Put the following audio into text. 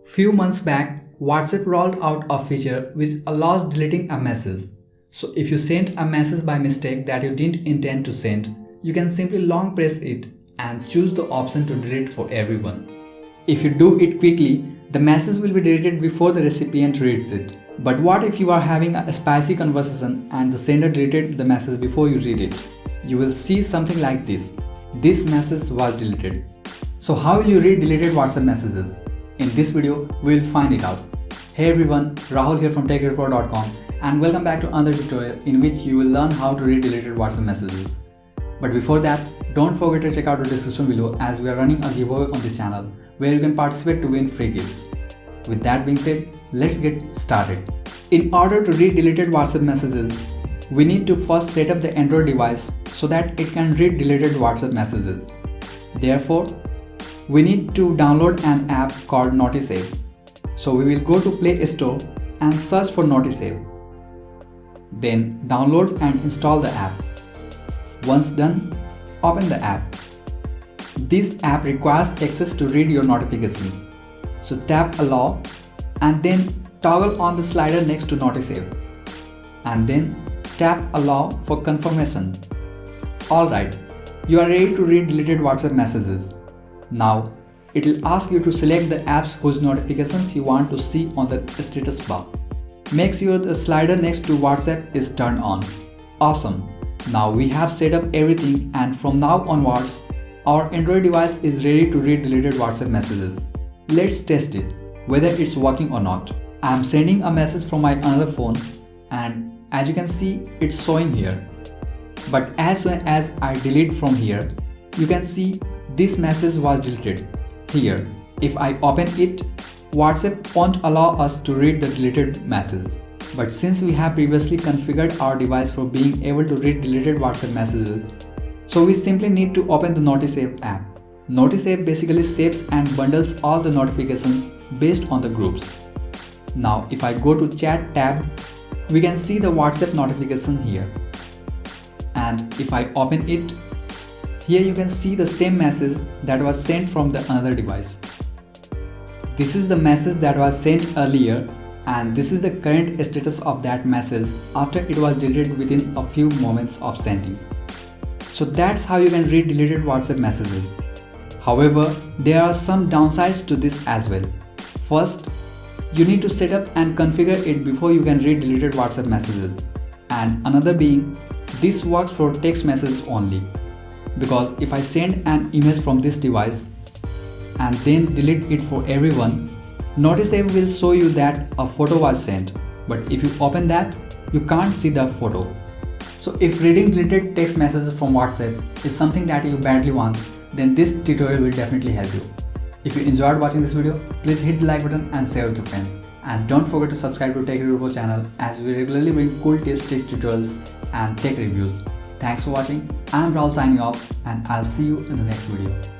Few months back, WhatsApp rolled out a feature which allows deleting a message. So if you sent a message by mistake that you didn't intend to send, you can simply long press it and choose the option to delete for everyone. If you do it quickly, the message will be deleted before the recipient reads it. But what if you are having a spicy conversation and the sender deleted the message before you read it? You will see something like this. This message was deleted. So how will you read deleted WhatsApp messages? In this video, we will find it out. Hey everyone, Rahul here from TechReport.com and welcome back to another tutorial in which you will learn how to read deleted WhatsApp messages. But before that, don't forget to check out the description below as we are running a giveaway on this channel where you can participate to win free gifts. With that being said, let's get started. In order to read deleted WhatsApp messages, we need to first set up the Android device so that it can read deleted WhatsApp messages. Therefore, we need to download an app called NaughtySave. So we will go to Play Store and search for NaughtySave. Then download and install the app. Once done, open the app. This app requires access to read your notifications. So tap Allow and then toggle on the slider next to NaughtySave. And then tap Allow for confirmation. Alright, you are ready to read deleted WhatsApp messages. Now, it will ask you to select the apps whose notifications you want to see on the status bar. Make sure the slider next to WhatsApp is turned on. Awesome! Now we have set up everything and from now onwards, our Android device is ready to read deleted WhatsApp messages. Let's test it, whether it's working or not. I am sending a message from my another phone and as you can see, it's showing here. But as soon as I delete from here, you can see this message was deleted. Here, if I open it, WhatsApp won't allow us to read the deleted message. But since we have previously configured our device for being able to read deleted WhatsApp messages, so we simply need to open the NaughtySave app. NaughtySave basically saves and bundles all the notifications based on the groups. Now if I go to Chat tab, we can see the WhatsApp notification here. And if I open it, here you can see the same message that was sent from the another device. This is the message that was sent earlier and this is the current status of that message after it was deleted within a few moments of sending. So that's how you can read deleted WhatsApp messages. However, there are some downsides to this as well. First, you need to set up and configure it before you can read deleted WhatsApp messages. And another being, this works for text messages only. Because if I send an image from this device and then delete it for everyone, NaughtySave will show you that a photo was sent, but if you open that, you can't see the photo. So if reading deleted text messages from WhatsApp is something that you badly want, then this tutorial will definitely help you. If you enjoyed watching this video, please hit the like button and share with your friends. And don't forget to subscribe to Tech Report channel as we regularly bring cool tips, tech tutorials and tech reviews. Thanks for watching. I'm Rahul signing off and I'll see you in the next video.